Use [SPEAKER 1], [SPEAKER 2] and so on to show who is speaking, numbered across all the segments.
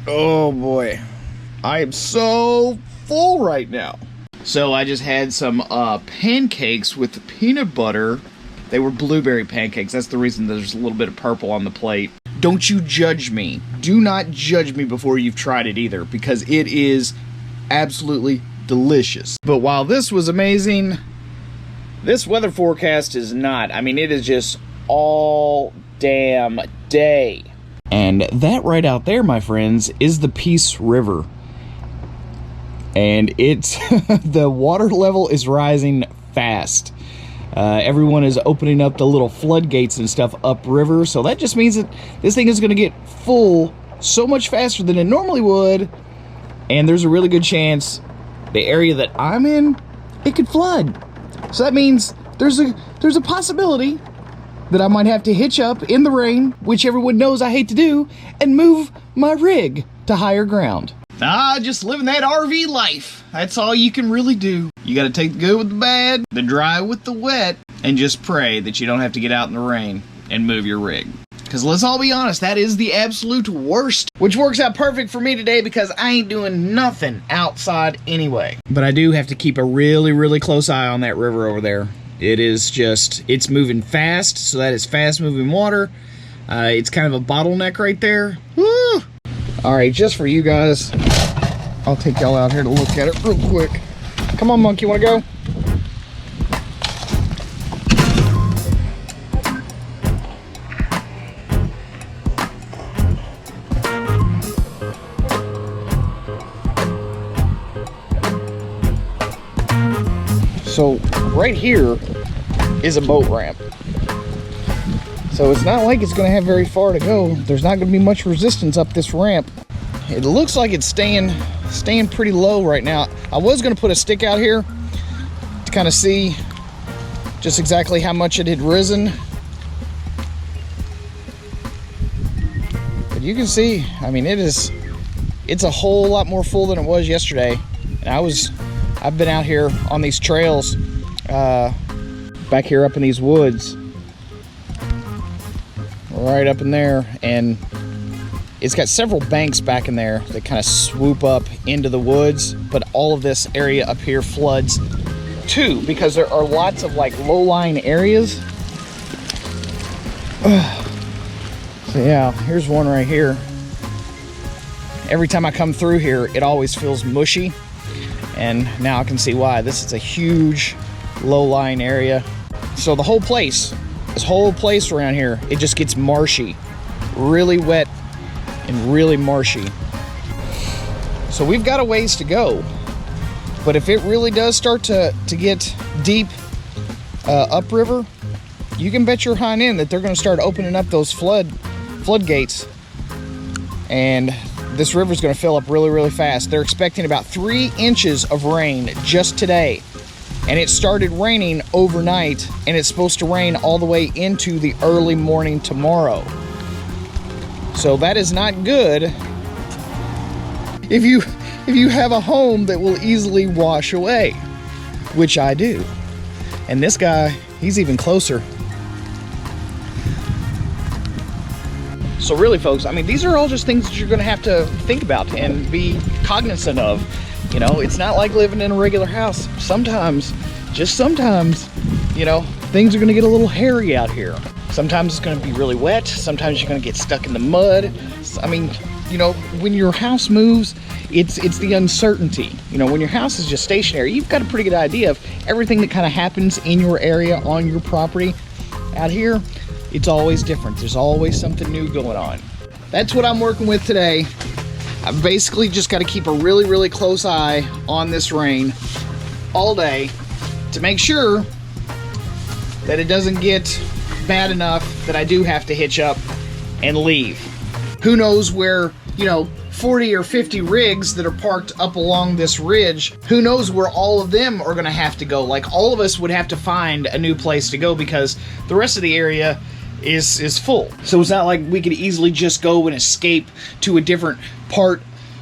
[SPEAKER 1] Oh boy, I am so full right now. So I just had some pancakes with peanut butter. They were blueberry pancakes. That's the reason there's a little bit of purple on the plate. Don't you judge me. Do not judge me before you've tried it either, because it is absolutely delicious. But while this was amazing, this weather forecast is not. I mean, it is just all damn day. And that right out there, my friends, is the Peace River. And it's the water level is rising fast. Everyone is opening up the little floodgates and stuff upriver, so that just means that this thing is going to get full so much faster than it normally would, and there's a really good chance the area that I'm in, it could flood. So that means there's a possibility that I might have to hitch up in the rain, which everyone knows I hate to do, and move my rig to higher ground. Just living that RV life. That's all you can really do. You gotta take the good with the bad, the dry with the wet, and just pray that you don't have to get out in the rain and move your rig. Because let's all be honest, that is the absolute worst. Which works out perfect for me today because I ain't doing nothing outside anyway. But I do have to keep a really, really close eye on that river over there. It is just, it's moving fast, so that is fast moving water. It's kind of a bottleneck right there. Woo! Alright, just for you guys, I'll take y'all out here to look at it real quick. Come on, monkey, wanna go? So right here is a boat ramp. So it's not like it's going to have very far to go. There's not going to be much resistance up this ramp. It looks like it's staying pretty low right now. I was going to put a stick out here to kind of see just exactly how much it had risen. But you can see, I mean, it's a whole lot more full than it was yesterday. And I've been out here on these trails, back here up in these woods, right up in there, and it's got several banks back in there that kind of swoop up into the woods, but all of this area up here floods too, because there are lots of like low-lying areas. So yeah, here's one right here. Every time I come through here, it always feels mushy. And now I can see why. This is a huge low-lying area. So the whole place, this whole place around here, it just gets marshy. Really wet and really marshy. So we've got a ways to go. But if it really does start to get deep upriver, you can bet your hind end that they're going to start opening up those floodgates. And this river's going to fill up really, really fast. They're expecting about 3 inches of rain just today. And it started raining overnight, and it's supposed to rain all the way into the early morning tomorrow. So that is not good if you have a home that will easily wash away, which I do. And this guy, he's even closer. So really, folks, I mean, these are all just things that you're going to have to think about and be cognizant of. You know, it's not like living in a regular house. Sometimes, just sometimes, you know, things are going to get a little hairy out here. Sometimes it's going to be really wet. Sometimes you're going to get stuck in the mud. I mean, you know, when your house moves, it's the uncertainty. You know, when your house is just stationary, you've got a pretty good idea of everything that kind of happens in your area, on your property. Out here, it's always different. There's always something new going on. That's what I'm working with today. I've basically just got to keep a really, really close eye on this rain all day to make sure that it doesn't get bad enough that I do have to hitch up and leave. Who knows where, you know, 40 or 50 rigs that are parked up along this ridge, who knows where all of them are going to have to go. Like, all of us would have to find a new place to go because the rest of the area is full. So it's not like we could easily just go and escape to a different part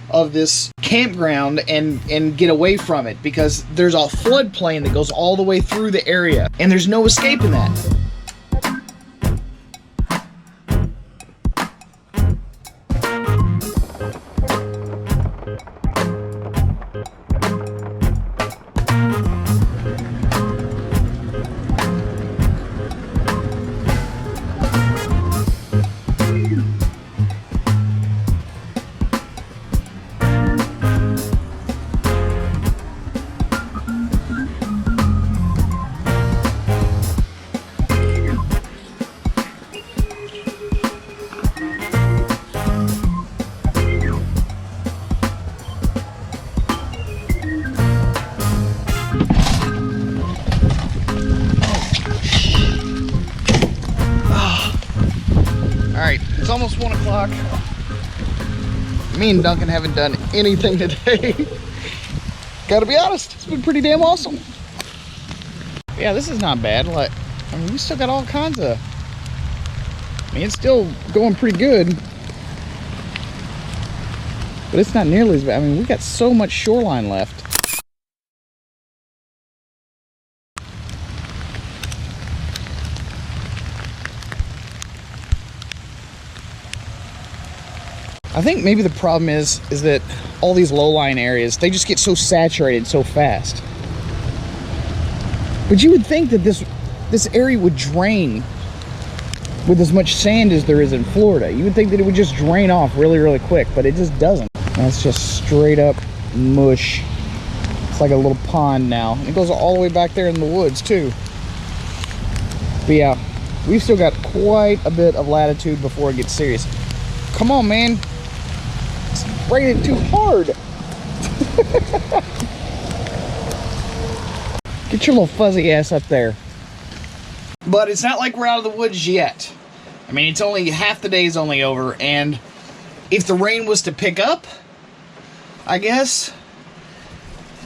[SPEAKER 1] of this campground and get away from it, because there's a floodplain that goes all the way through the area and there's no escaping that. o'clock. Me and Duncan haven't done anything today. Gotta be honest, it's been pretty damn awesome. Yeah, this is not bad. Like, I mean, we still got all kinds of, I mean, it's still going pretty good. But it's not nearly as bad. I mean, we got so much shoreline left. I think maybe the problem is that all these low-lying areas, they just get so saturated so fast. But you would think that this area would drain with as much sand as there is in Florida. You would think that it would just drain off really, really quick, but it just doesn't. That's just straight up mush. It's like a little pond now. It goes all the way back there in the woods too. But yeah, we've still got quite a bit of latitude before it gets serious. Come on, man. It's raining too hard. Get your little fuzzy ass up there. But it's not like we're out of the woods yet. I mean, it's only half the day's only over, and if the rain was to pick up, I guess,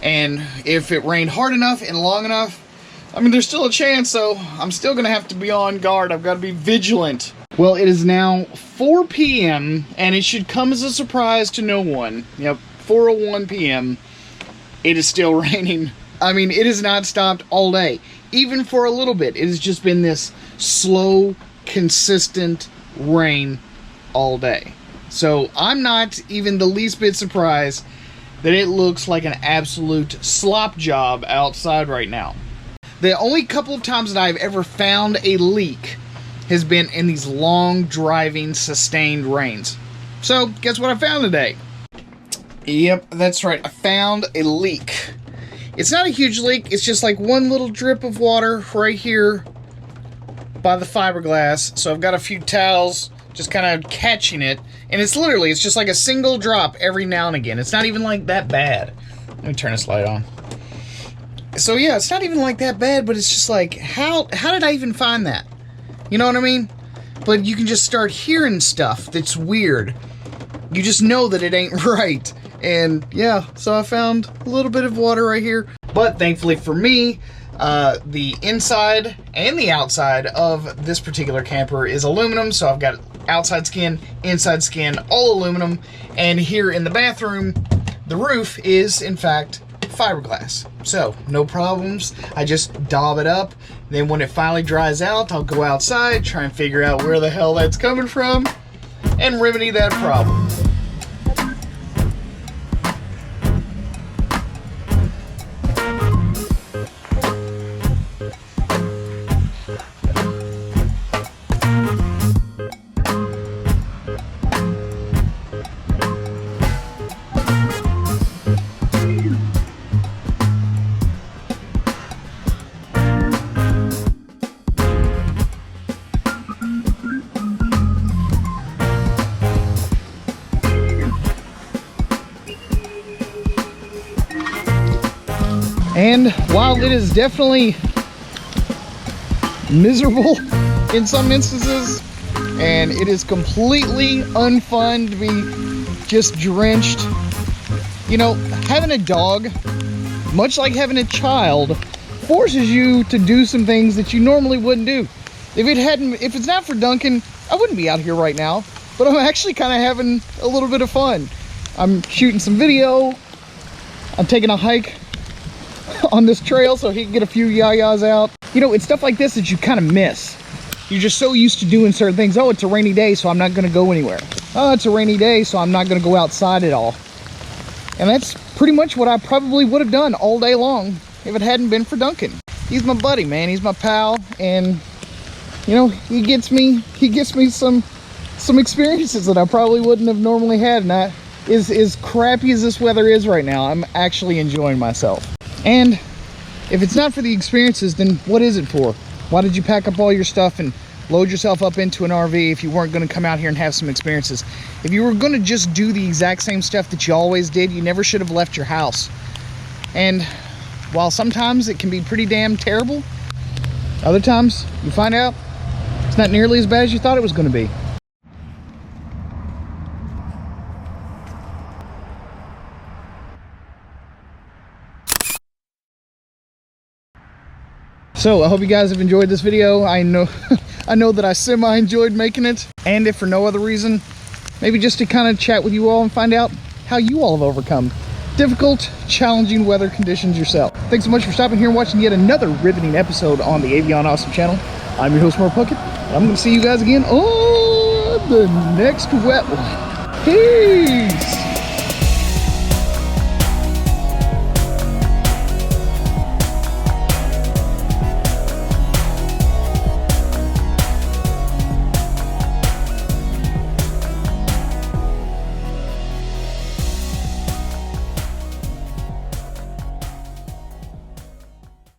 [SPEAKER 1] and if it rained hard enough and long enough, I mean, there's still a chance, so I'm still gonna have to be on guard. I've got to be vigilant. Well, it is now 4 p.m. and it should come as a surprise to no one. Yep, 4:01 p.m. It is still raining. I mean, it has not stopped all day. Even for a little bit, it has just been this slow, consistent rain all day. So I'm not even the least bit surprised that it looks like an absolute slop job outside right now. The only couple of times that I've ever found a leak has been in these long driving sustained rains. So guess what I found today? Yep, that's right. I found a leak. It's not a huge leak. It's just like one little drip of water right here by the fiberglass. So I've got a few towels just kind of catching it. And it's just like a single drop every now and again. It's not even like that bad. Let me turn this light on. So yeah, it's not even like that bad, but it's just like, how did I even find that? You know what I mean? But you can just start hearing stuff that's weird. You just know that it ain't right. And yeah, so I found a little bit of water right here. But thankfully for me, the inside and the outside of this particular camper is aluminum. So I've got outside skin, inside skin, all aluminum. And here in the bathroom, the roof is in fact fiberglass. So no problems. I just daub it up. Then when it finally dries out, I'll go outside, try and figure out where the hell that's coming from, and remedy that problem. And while it is definitely miserable in some instances, and it is completely unfun to be just drenched, you know, having a dog, much like having a child, forces you to do some things that you normally wouldn't do. If it's not for Duncan, I wouldn't be out here right now, but I'm actually kind of having a little bit of fun. I'm shooting some video, I'm taking a hike on this trail so he can get a few yayas out. You know, it's stuff like this that you kind of miss. You're just so used to doing certain things. Oh, it's a rainy day, so I'm not going to go anywhere. Oh, it's a rainy day, so I'm not going to go outside at all. And that's pretty much what I probably would have done all day long if it hadn't been for Duncan. He's my buddy, man. He's my pal, and you know, he gets me some experiences that I probably wouldn't have normally had. And as crappy as this weather is right now, I'm actually enjoying myself. And if it's not for the experiences, then what is it for? Why did you pack up all your stuff and load yourself up into an RV if you weren't going to come out here and have some experiences? If you were going to just do the exact same stuff that you always did, you never should have left your house. And while sometimes it can be pretty damn terrible, other times you find out it's not nearly as bad as you thought it was going to be. So I hope you guys have enjoyed this video. I know I know that I semi-enjoyed making it, and if for no other reason, maybe just to kind of chat with you all and find out how you all have overcome difficult, challenging weather conditions yourself. Thanks so much for stopping here and watching yet another riveting episode on the Avion Awesome channel. I'm your host, Mark Puckett, and I'm going to see you guys again on the next wet one. Peace!